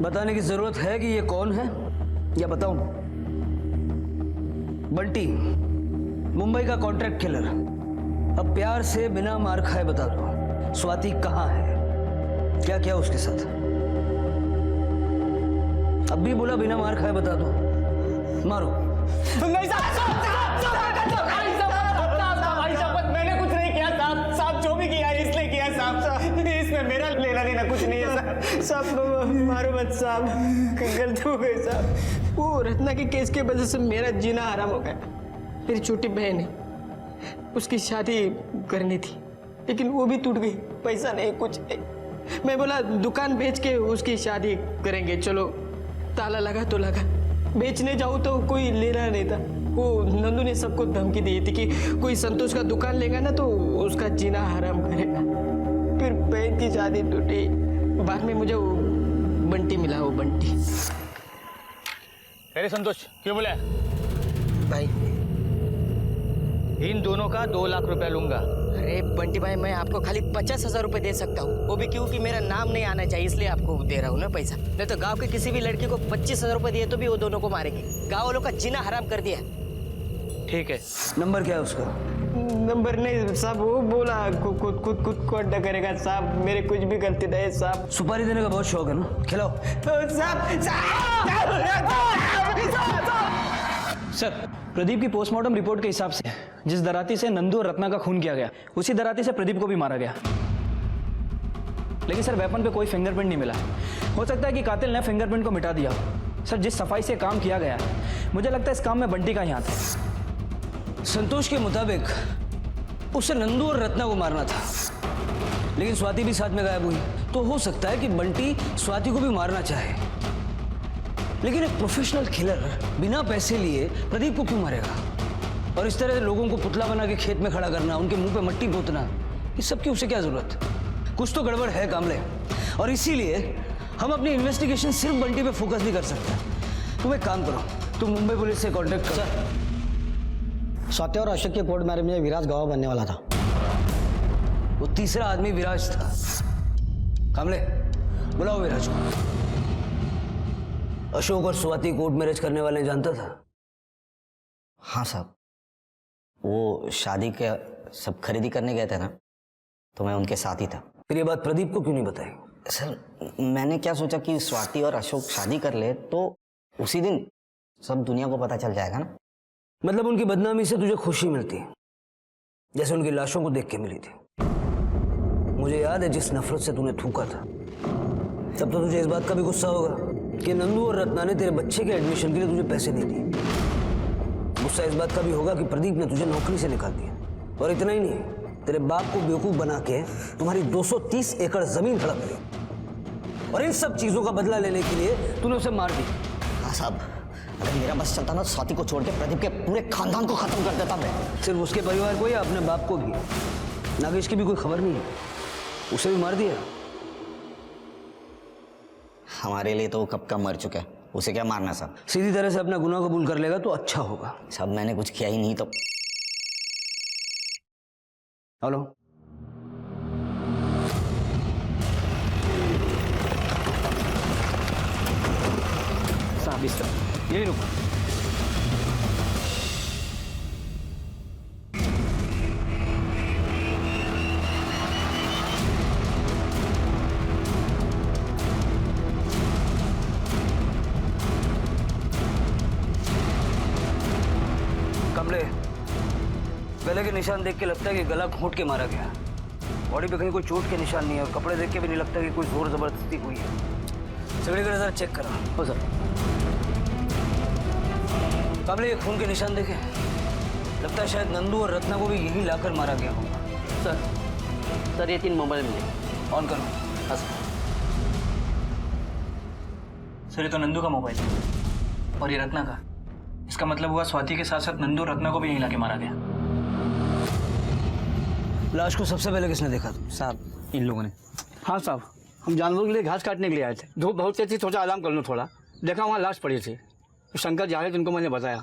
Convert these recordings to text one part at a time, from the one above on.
बताने की जरूरत है कि ये कौन है या बताऊं? बंटी, मुंबई का कॉन्ट्रैक्ट किलर। अब प्यार से बिना मार खाए बता दो, स्वाति कहाँ है? क्या क्या उसके साथ? अब भी बोला बिना मार खाए बता दो। मारो। नहीं साहब, मैंने कुछ नहीं किया साहब। साहब जो भी किया है इसलिए किया साहब। इसमें मेरा लेना देना कुछ नहीं है साहब। साहब मारो मत साहब, गलती हो गई साहब। वो रत्ना के केस की वजह से मेरा जीना हराम हो गया। मेरी छोटी बहन है, उसकी शादी करनी थी लेकिन वो भी टूट गई। पैसा नहीं, कुछ नहीं। मैं बोला दुकान बेच के उसकी शादी करेंगे, चलो। ताला लगा तो लगा, बेचने जाऊँ तो कोई लेना नहीं था। वो नंदू ने सबको धमकी दी थी कि कोई संतोष का दुकान लेगा ना तो उसका जीना हराम करेगा। फिर बहन की शादी टूटी। बाद में मुझे वो बंटी मिला, वो बंटी। अरे संतोष, क्यों बोला? भाई इन दोनों का 2 लाख रुपया लूंगा। अरे बंटी भाई, मैं आपको खाली 50,000 रुपए दे सकता हूँ, वो भी क्योंकि मेरा नाम नहीं आना चाहिए, इसलिए आपको दे रहा हूँ ना पैसा। नहीं तो गांव के किसी भी लड़के को 25,000 रुपए दिए तो भी वो दोनों को मारेंगे। गांव वालों का जीना हराम कर दिया। ठीक है। नंबर क्या है उसका? नंबर नहीं साहब, वो बोला खुद को अड्डा करेगा साहब। मेरे कुछ भी गलती नहीं साहब। सुपारी देने का बहुत शौक है ना, खिलाओ। सर, प्रदीप की पोस्टमार्टम रिपोर्ट के हिसाब से जिस दराती से नंदू और रत्ना का खून किया गया, उसी दराती से प्रदीप को भी मारा गया। लेकिन सर, वेपन पे कोई फिंगरप्रिंट नहीं मिला। हो सकता है कि कातिल ने फिंगरप्रिंट को मिटा दिया हो। सर, जिस सफाई से काम किया गया है, मुझे लगता है इस काम में बंटी का ही हाथ है। संतोष के मुताबिक उसे नंदू और रत्ना को मारना था, लेकिन स्वाति भी साथ में गायब हुई। तो हो सकता है कि बंटी स्वाति को भी मारना चाहे, लेकिन एक प्रोफेशनल किलर बिना पैसे लिए प्रदीप को क्यों मारेगा? और इस तरह से लोगों को पुतला बना के खेत में खड़ा करना, उनके मुंह पे मट्टी पोतना, इस सब की उसे क्या जरूरत? कुछ तो गड़बड़ है कामले, और इसीलिए हम अपनी इन्वेस्टिगेशन सिर्फ बंटी पे फोकस नहीं कर सकते। तुम एक काम करो, तुम मुंबई पुलिस से कांटेक्ट करो। स्वाति और अशोक के कोर्ट मैरिज में विराज गवाह बनने वाला था। वो तीसरा आदमी विराज था। कामले, बुलाओ विराज को। अशोक और स्वाति कोर्ट मैरिज करने वाले जानता था? हाँ साहब, वो शादी के सब खरीदी करने गए थे ना, तो मैं उनके साथ ही था। फिर ये बात प्रदीप को क्यों नहीं बताई? सर, मैंने क्या सोचा कि स्वाति और अशोक शादी कर ले तो उसी दिन सब दुनिया को पता चल जाएगा ना। मतलब उनकी बदनामी से तुझे खुशी मिलती, जैसे उनकी लाशों को देख के मिली थी। मुझे याद है जिस नफरत से तूने थूका था, तब तो तुझे इस बात का भी गुस्सा होगा कि नंदू और रत्ना ने तेरे बच्चे के एडमिशन के लिए तुझे पैसे नहीं दिए। गुस्सा इस बात का भी होगा कि प्रदीप ने तुझे नौकरी से निकाल दिया। और इतना ही नहीं, तेरे बाप को बेवकूफ बना के तुम्हारी 230 एकड़ जमीन हड़प ली, और इन सब चीजों का बदला लेने के लिए तूने उसे मार दिया। हाँ साहब, अगर मेरा बस चलता ना, स्वाति को छोड़ के प्रदीप के पूरे खानदान को खत्म कर देता मैं। सिर्फ उसके परिवार को या अपने बाप को भी? नागेश की भी कोई खबर नहीं है, उसे भी मार दिया? हमारे लिए तो वो कब का मर चुका है, उसे क्या मारना साहब। सीधी तरह से अपना गुनाह कबूल कर लेगा तो अच्छा होगा। साहब, मैंने कुछ किया ही नहीं तो। हेलो, साहब इस तरह, यही रुको। कमले, गले के निशान देख के लगता है कि गला घोंट के मारा गया। बॉडी पे कहीं कोई चोट के निशान नहीं है, और कपड़े देख के भी नहीं लगता कि कोई जोर जबरदस्ती हुई है। सगड़ी का जरा चेक करा। हो सर। कमले, ये खून के निशान देखे, लगता है शायद नंदू और रत्ना को भी यही लाकर मारा गया होगा। सर ये 3 मोबाइल मिले। ऑन करो। हाँ सर, ये तो नंदू का मोबाइल है और ये रत्ना का। इसका मतलब हुआ स्वाति के साथ साथ नंदू और रत्ना को भी यहीं लाके मारा गया। लाश को सबसे पहले किसने देखा? साहब, इन लोगों ने। हाँ साहब, हम जानवरों के लिए घास काटने के लिए आए थे। धूप बहुत तेज थी, सोचा आराम कर लूँ थोड़ा। देखा वहाँ लाश पड़ी थी, तो शंकर जा रहे थे, उनको मैंने बताया।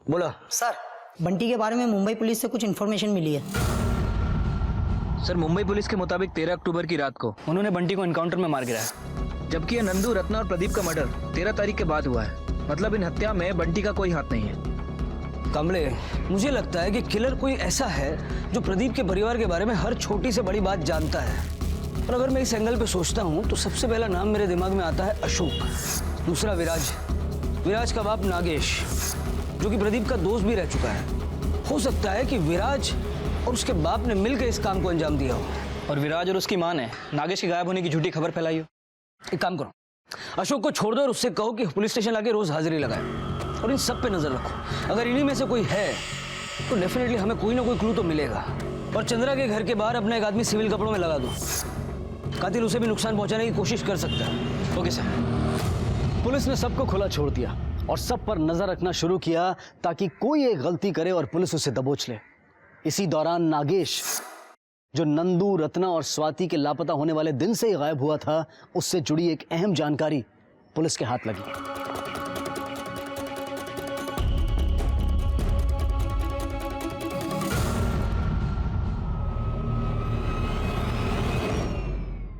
बोला। सर, बंटी के बारे में मुंबई पुलिस से कुछ इन्फॉर्मेशन मिली है। सर मुंबई पुलिस के मुताबिक 13 अक्टूबर की रात को उन्होंने बंटी को एनकाउंटर में मार गिराया, जबकि ये नंदू, रत्ना और प्रदीप का मर्डर 13 तारीख के बाद हुआ है। मतलब इन हत्या में बंटी का कोई हाथ नहीं है। कमले, मुझे लगता है कि किलर कोई ऐसा है जो प्रदीप के परिवार के बारे में हर छोटी से बड़ी बात जानता है। और अगर मैं इस एंगल पे सोचता हूँ तो सबसे पहला नाम मेरे दिमाग में आता है अशोक, दूसरा विराज का बाप नागेश, जो कि प्रदीप का दोस्त भी रह चुका है। हो सकता है कि विराज और उसके बाप ने मिलकर इस काम को अंजाम दिया हो। और विराज और उसकी मां ने नागेश के गायब होने की झूठी खबर फैलाई हो। एक काम करो, अशोक को छोड़ दो और उससे कहो कि पुलिस स्टेशन लाके रोज हाजिरी लगाए और इन सब पे नजर रखो। अगर इन्हीं में से कोई है तो डेफिनेटली हमें कोई ना कोई क्लू तो मिलेगा। और चंद्रा के घर के बाहर अपना एक आदमी सिविल कपड़ों में लगा दो, कातिल उसे भी नुकसान पहुंचाने की कोशिश कर सकता है। Okay sir. पुलिस ने सबको खुला छोड़ दिया और सब पर नजर रखना शुरू किया ताकि कोई एक गलती करे और पुलिस उसे दबोच ले। इसी दौरान नागेश, जो नंदू, रत्ना और स्वाति के लापता होने वाले दिन से ही गायब हुआ था, उससे जुड़ी एक अहम जानकारी पुलिस के हाथ लगी।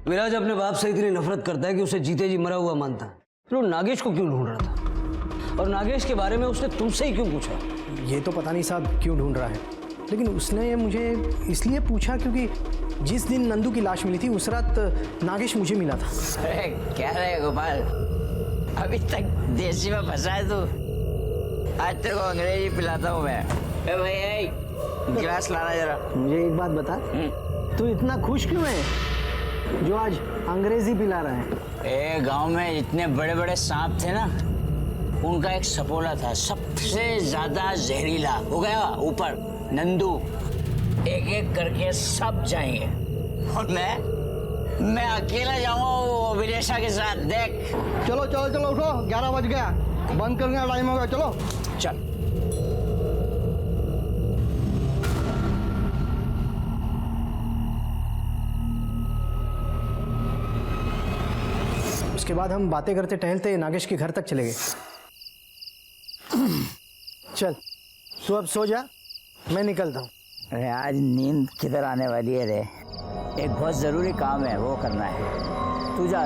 विराज अपने बाप से इतनी नफरत करता है कि उसे जीते जी मरा हुआ मानता है। फिर वो नागेश को क्यों ढूंढ रहा था? और नागेश के बारे में उसने तुमसे ही क्यों पूछा? ये तो पता नहीं साहब क्यों ढूंढ रहा है, लेकिन उसने मुझे इसलिए पूछा क्योंकि जिस दिन नंदू की लाश मिली थी उस रात नागेश मुझे मिला था। अरे क्या रहे गोपाल, अभी तक देसी में फंसा है तू। आज तेरे को अंग्रेजी पिलाता हूँ मैं। ए भाई, गिलास लाना जरा। मुझे एक बात बता, तू इतना खुश क्यों है जो आज अंग्रेजी पिला रहा है? गांव में जितने बड़े बड़े सांप थे ना, उनका एक सपोला था सबसे ज्यादा जहरीला। हो गया ऊपर नंदू, एक एक करके सब जाएंगे और मैं अकेला जाऊंगा विदेशा के साथ। देख, चलो चलो चलो उठो, 11 बज गया, बंद करने का टाइम हो गया, चलो चल। उसके बाद हम बातें करते टहलते नागेश के घर तक चले गए। चल तू अब सो जा, मैं निकलता हूँ। अरे आज नींद किधर आने वाली है रे, एक बहुत जरूरी काम है वो करना है। तू जा।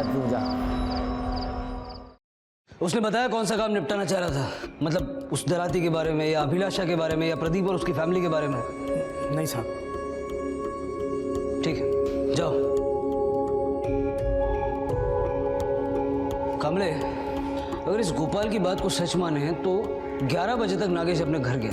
उसने बताया कौन सा काम निपटाना चाह रहा था? मतलब उस दराती के बारे में या अभिलाषा के बारे में या प्रदीप और उसकी फैमिली के बारे में? नहीं साहब। ठीक है, जाओ। कमले, अगर इस गोपाल की बात को सच माने तो 11 बजे तक नागेश अपने घर गया,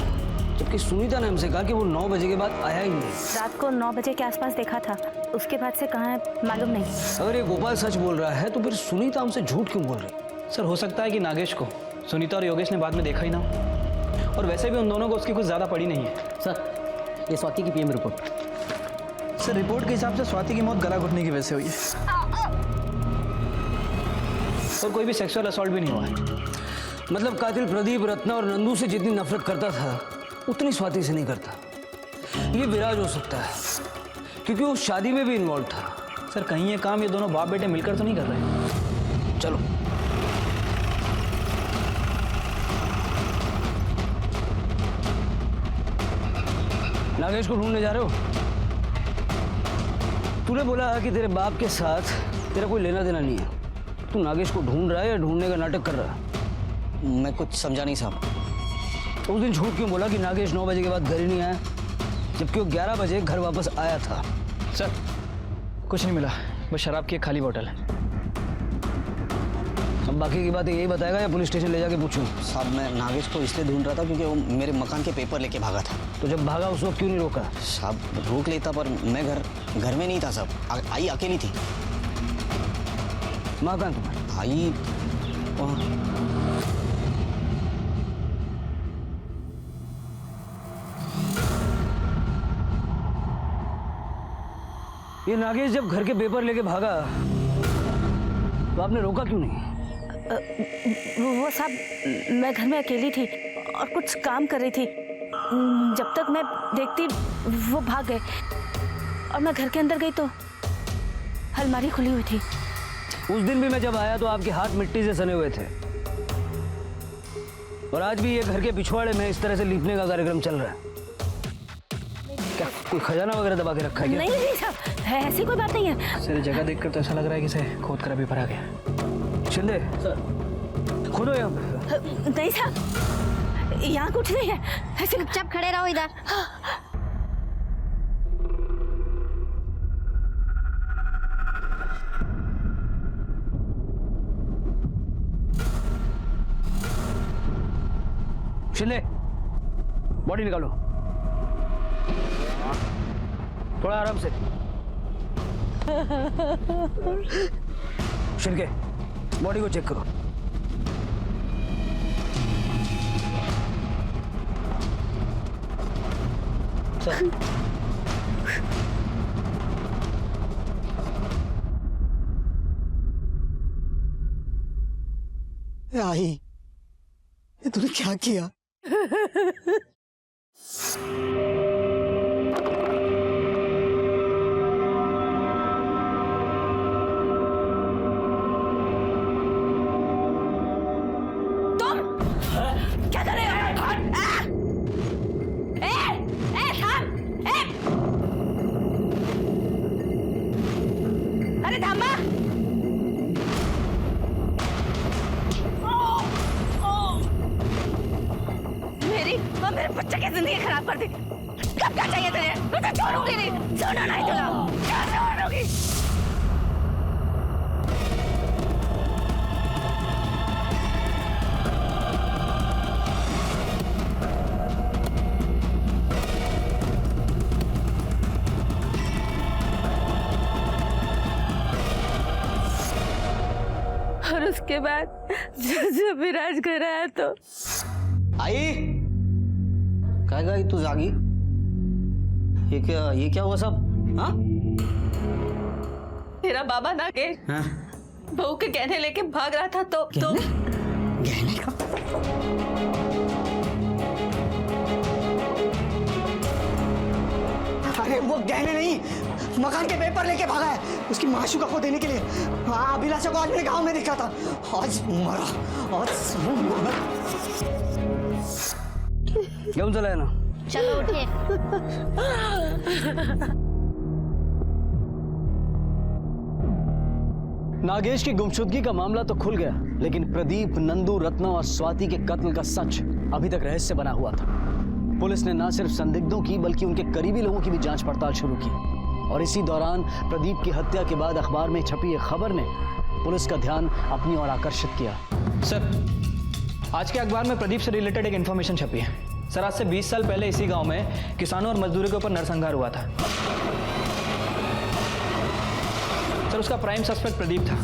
जबकि सुनीता ने हमसे कहा कि वो 9 बजे के बाद आया ही नहीं। रात को 9 बजे के आसपास देखा था, उसके बाद से कहाँ है मालूम नहीं। अगर ये गोपाल सच बोल रहा है तो फिर सुनीता हमसे झूठ क्यों बोल रही? सर हो सकता है कि नागेश को सुनीता और योगेश ने बाद में देखा ही ना हो। और वैसे भी उन दोनों को उसकी कुछ ज़्यादा पड़ी नहीं है। सर, ये स्वाति की पीएम रिपोर्ट। सर रिपोर्ट के हिसाब से स्वाति की मौत गला घुटने की वजह से हुई है और कोई भी सेक्सुअल असॉल्ट भी नहीं हुआ है। मतलब कातिल प्रदीप, रत्ना और नंदू से जितनी नफरत करता था उतनी स्वाति से नहीं करता। ये विराज हो सकता है क्योंकि वो शादी में भी इन्वॉल्व था। सर कहीं ये काम ये दोनों बाप बेटे मिलकर तो नहीं कर रहे? चलो। नागेश को ढूंढने जा रहे हो? तूने बोला कि तेरे बाप के साथ तेरा कोई लेना देना नहीं है। तू नागेश को ढूंढ रहा है या ढूंढने का नाटक कर रहा है? मैं कुछ समझा नहीं साहब। उस दिन झूठ क्यों बोला कि नागेश 9 बजे के बाद घर ही नहीं आया, जबकि वो 11 बजे घर वापस आया था? सर कुछ नहीं मिला, बस शराब की एक खाली बोतल है। अब बाकी की बातें यही बताएगा या पुलिस स्टेशन ले जाके पूछूं? साहब मैं नागेश को इसलिए ढूंढ रहा था क्योंकि वो मेरे मकान के पेपर लेके भागा था। तो जब भागा उस वक्त क्यों नहीं रोका? साहब रोक लेता पर मैं घर में नहीं था साहब। आई अकेली थी। माँ कहाँ तुम्हारी? आई वहाँ। ये नागेश जब घर के पेपर लेके भागा तो आपने रोका क्यों नहीं? वो साहब, मैं घर में अकेली थी और कुछ काम कर रही थी। जब तक मैं देखती वो भाग गए और मैं घर के अंदर गई तो अलमारी खुली हुई थी। उस दिन भी मैं जब आया तो आपके हाथ मिट्टी से सने हुए थे और आज भी ये घर के पिछवाड़े में इस तरह से लीपने का कार्यक्रम चल रहा है। क्या कोई खजाना वगैरह दबा के रखा है क्या? नहीं साहब, है, ऐसी कोई बात नहीं है। सर जगह देखकर तो ऐसा लग रहा है कि इसे खोद कर अभी भरा गया। शिंदे सर खोदो यहाँ पे। नहीं साहब, यहाँ कुछ नहीं है। ऐसे चुपचाप खड़े रहो इधर। शिंदे बॉडी निकालो, थोड़ा आराम से। शिंदे बॉडी को चेक करो। आई, ये तूने क्या किया? क्या कर रहे हो? अरे थामा! मेरे बच्चे की जिंदगी खराब कर दी। कब क्या चाहिए तुझे? मैं तो छोड़ूंगी नहीं, छोड़ना नहीं तुझे, क्या छोड़ूंगी? और उसके बाद जब विराज घर आया तो आई क्या गई तू जागी? ये क्या हुआ सब? हाँ मेरा बाबा नागेश बहू के गहने लेके भाग रहा था तो गहने का? अरे वो गहने नहीं, मकान के पेपर लेके भागा है उसकी माशूका को देने के लिए। हाँ, अभिलाषा को आज मेरे गांव में दिखा था। आज मरा, आज मरा। घेऊन चला ना। चलो उठिए। नागेश की गुमशुदगी का मामला तो खुल गया, लेकिन प्रदीप, नंदू, रत्ना और स्वाति के कत्ल का सच अभी तक रहस्य बना हुआ था। पुलिस ने न सिर्फ संदिग्धों की बल्कि उनके करीबी लोगों की भी जांच पड़ताल शुरू की। और इसी दौरान प्रदीप की हत्या के बाद अखबार में छपी एक खबर ने पुलिस का ध्यान अपनी ओर आकर्षित किया। सर आज के अखबार में प्रदीप से रिलेटेड एक इन्फॉर्मेशन छपी है। सर आज से 20 साल पहले इसी गांव में किसानों और मजदूरों के ऊपर नरसंहार हुआ था। सर उसका प्राइम सस्पेक्ट प्रदीप था,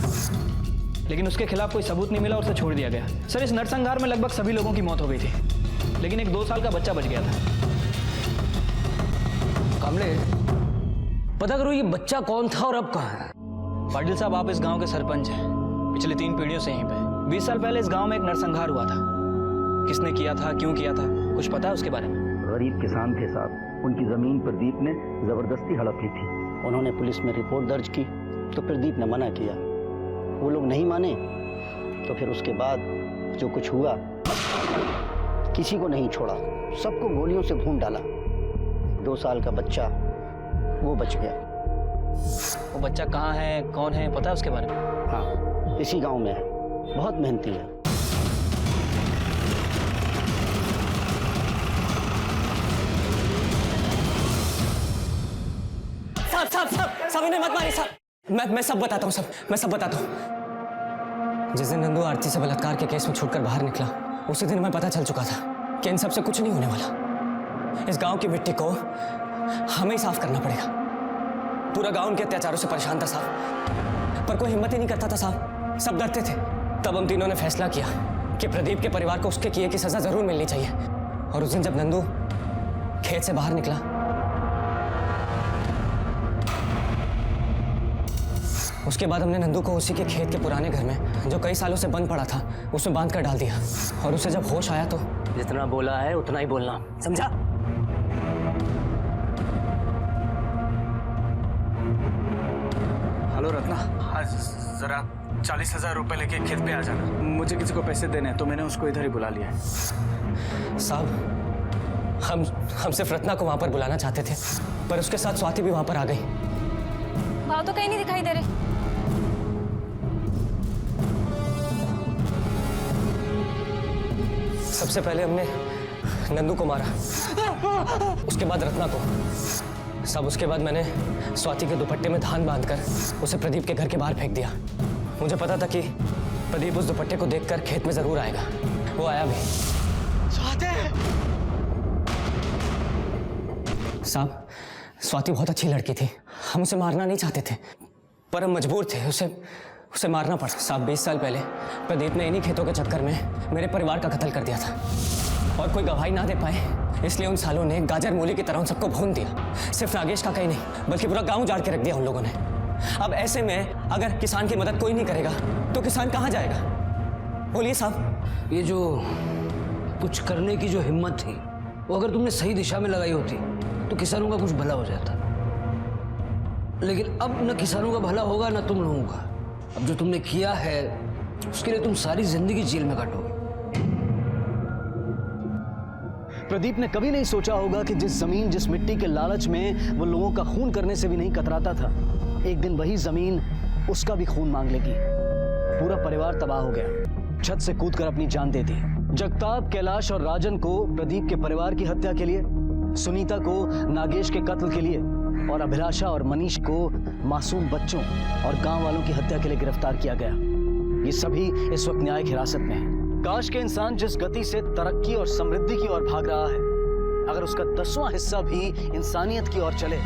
लेकिन उसके खिलाफ कोई सबूत नहीं मिला और उसे छोड़ दिया गया। सर इस नरसंहार में लगभग सभी लोगों की मौत हो गई थी, लेकिन एक 2 साल का बच्चा बच गया था। कामले पता करो ये बच्चा कौन था और अब कहाँ है? पाटिल साहब आप इस गांव के सरपंच हैं, पिछले 3 पीढ़ियों से यहीं पे। 20 साल पहले इस गांव में एक नरसंहार हुआ था। किसने किया था, क्यों किया था, कुछ पता है उसके बारे में? गरीब किसान थे साहब, उनकी जमीन प्रदीप ने जबरदस्ती हड़प ली थी। उन्होंने पुलिस में रिपोर्ट दर्ज की तो प्रदीप ने मना किया। वो लोग नहीं माने तो फिर उसके बाद जो कुछ हुआ, किसी को नहीं छोड़ा, सबको गोलियों से भून डाला। 2 साल का बच्चा वो बच गया। वो बच्चा कहाँ है, कौन है, पता है उसके बारे में? हाँ, इसी गांव में है, बहुत मेहनती है। साहब इन्हें मत मारिए साहब। मैं सब बताता हूँ, मैं सब बताता हूँ। जिस दिन नंदू आरती से बलात्कार के केस में छूटकर बाहर निकला, उसी दिन हमें पता चल चुका था कि इन सब से कुछ नहीं होने वाला। इस गांव की मिट्टी को हमें ही साफ करना पड़ेगा। पूरा गांव उनके अत्याचारों से परेशान था साहब, पर कोई हिम्मत ही नहीं करता था साहब, सब डरते थे। तब हम तीनों ने फैसला किया कि प्रदीप के परिवार को उसके किए की सजा जरूर मिलनी चाहिए। और उस दिन जब नंदू खेत से बाहर निकला, उसके बाद हमने नंदू को उसी के खेत के पुराने घर में, जो कई सालों से बंद पड़ा था, उसमें बांध कर डाल दिया। और उसे जब होश आया तो जितना बोला है उतना ही बोलना, समझा? हेलो रत्ना, आज जरा 40,000 रुपए लेके खेत पे आ जाना। मुझे किसी को पैसे देने हैं तो मैंने उसको इधर ही बुला लिया है। साहब हम सिर्फ रत्ना को वहां पर बुलाना चाहते थे, पर उसके साथ स्वाति भी वहां पर आ गई। भाव तो कहीं नहीं दिखाई दे रहे। सबसे पहले हमने नंदू को मारा, उसके बाद रत्ना को। सब उसके बाद मैंने स्वाति के दुपट्टे में धान बांधकर उसे प्रदीप के घर के बाहर फेंक दिया। मुझे पता था कि प्रदीप उस दुपट्टे को देखकर खेत में जरूर आएगा। वो आया भी। साहब, स्वाति बहुत अच्छी लड़की थी, हम उसे मारना नहीं चाहते थे, पर हम मजबूर थे, उसे मारना पड़ा। साहब, 20 साल पहले प्रदीप ने इन्हीं खेतों के चक्कर में मेरे परिवार का कत्ल कर दिया था, और कोई गवाही ना दे पाए इसलिए उन सालों ने गाजर मूली की तरह उन सबको भून दिया। सिर्फ नागेश का कहीं नहीं, बल्कि पूरा गांव उजाड़ के रख दिया उन लोगों ने। अब ऐसे में अगर किसान की मदद कोई नहीं करेगा तो किसान कहाँ जाएगा? बोलिए साहब। ये जो कुछ करने की जो हिम्मत थी, वो अगर तुमने सही दिशा में लगाई होती तो किसानों का कुछ भला हो जाता। लेकिन अब न किसानों का भला होगा न तुम लोगों का। अब जो तुमने किया है उसके लिए तुम सारी जिंदगी जेल में काटोगे। प्रदीप ने कभी नहीं सोचा होगा कि जिस जमीन, जिस मिट्टी के लालच में वो लोगों का खून करने से भी नहीं कतराता था, एक दिन वही जमीन उसका भी खून मांग लेगी। पूरा परिवार तबाह हो गया, छत से कूदकर अपनी जान दे दी। जगताप, कैलाश और राजन को प्रदीप के परिवार की हत्या के लिए, सुनीता को नागेश के कत्ल के लिए, और अभिलाषा और मनीष को मासूम बच्चों और गांव वालों की हत्या के लिए गिरफ्तार किया गया। ये सभी इस वक्त न्यायिक हिरासत में हैं। काश के इंसान जिस गति से तरक्की और समृद्धि की ओर भाग रहा है, अगर उसका 10वां हिस्सा भी इंसानियत की ओर चले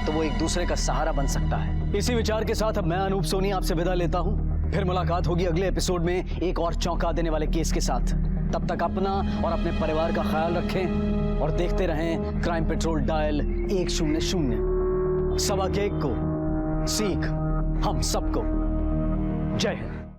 तो वो एक दूसरे का सहारा बन सकता है। इसी विचार के साथ अब मैं अनूप सोनी आपसे विदा लेता हूँ। फिर मुलाकात होगी अगले एपिसोड में एक और चौंका देने वाले केस के साथ। तब तक अपना और अपने परिवार का ख्याल रखें और देखते रहें क्राइम पेट्रोल डायल 100। सबक एक को सीख हम सबको। जय हिंद।